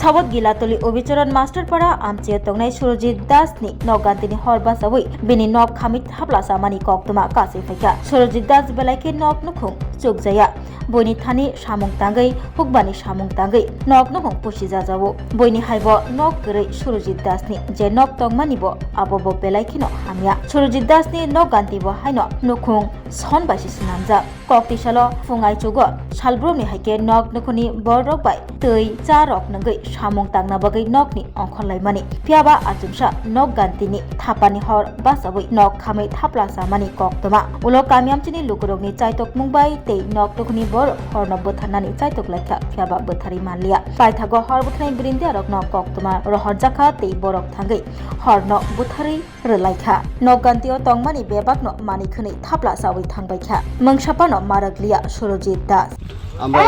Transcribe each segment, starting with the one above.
Sabot gilatoli obicharan master para amche tongnai Surojit Das ni nogantini horba sawi bini nok khamit hapla samani koktuma kase faika Surojit Das belaike nok nukhung chugjaya boini thani samung tangai hukbani samung tangai nok nukhung pushija jabo boini haibo nok gere Surojit Das ni je nok tongmani bo abobo belaike no hamya Surojit Das ni nok ganti bo haino nukhung son basi sunamja kokti salo fungai chugo salbromni haike nok nukhuni borok bai tei charok nangai samung tangna bagai nok ni ongkholai mani piaba ajumsa nok gantini thapani hor basawi nok khamai thapla samani koktoma ulo kamyamchini lukurok ni chaitok mungbai tei nok nukhuni bor horno bothanani chaitok laika piaba bothari manlia paithago hor bothanai brinde arok nok koktoma rohor jakha tei borok thangai horno bothari relaika nok gantio tongmani bebak no mani khuni thapla sawi thangbai kha mungsapano maraglia Surojit Das আমরা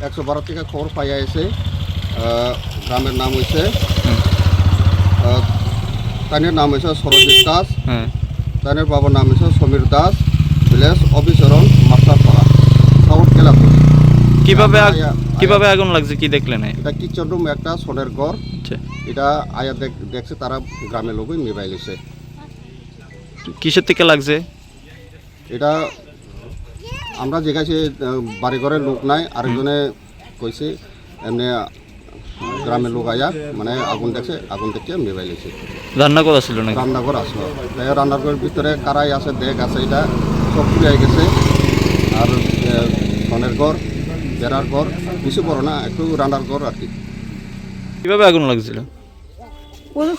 112 থেকে খবর পাইয়া এসে গ্রামের নাম হয়েছে তানের নাম হয়েছে সরজিৎ দাস তানের বাবার নাম হয়েছে সমীর দাস ভিলেজ অবিচরণ মাস্টারপাড়া সাউথ গেলাপুর। কিভাবে আগুন লাগছে কি দেখলেন? এটা কিচেন রুম একটা সোনের ঘর, এটা আয়া দেখছে তারা গ্রামের লোকই নিবাই লিছে। কিসের থেকে লাগছে এটা আমরা যেখানে বাড়িঘরের লোক নাই আরেকজনে কইছে এমনি গ্রামের লোক আয়া মানে আগুন দেখছে, আগুন দেখে মেবাই লিছে। রান্নাঘর আসলো নাকি? রান্নাঘর আসলো, রান্নাঘরের ভিতরে কারাই আছে, দেখ আছে, এটা সব পুড়ে গেছে। আর ধনের ঘর, বেড়ার ঘর কিছু বড় না, একটু রান্নার ঘর আর কি। কিভাবে আগুন লাগছিল?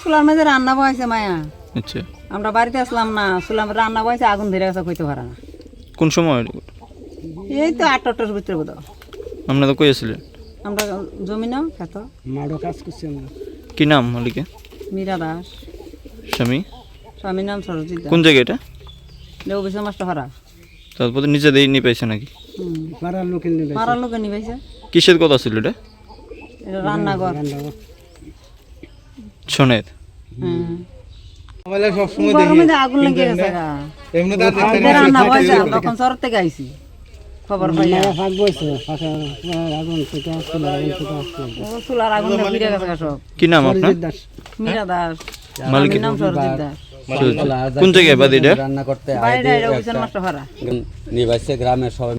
চুলার মধ্যে রান্না বয়েছে মায়া। আচ্ছা, আমরা বাড়িতে আসলাম না, চুলার রান্না বয়েছে, আগুন ধরে গেছে, কইতে পারে না। কোন সময়? এই তো 8টার ভিতরে বোধ। আপনারা কই আছিলেন? আমরা জমি নাও খেত মাড়ো কাজ করছি আমরা। কি নাম মালিকে? মীরা দাস। স্বামীর নাম সরজিৎ দাস। কোন জায়গা এটা? লেউবিসা মাস্টার হারা। তারপর নিজে দিয়ে নিয়ে পাইছে নাকি? পাড়ার লোকে নিবাইছে। কিসের কথা ছিল এটা? এটা রান্নাঘর। শোনের আগুন লেগে গেছে। রান্না বয়েছে, তখন শহর থেকে আইছি, খবর পাই চুলার আগুন ফিরে গেছে সব। কি নাম আপনার? মীরা দাস। মালিকের নাম সরজিৎ দাস। কোন জায়গায় বাড়ি এটা? বাইরে মাস্টার হারা। নিবাসে গ্রামের সবাই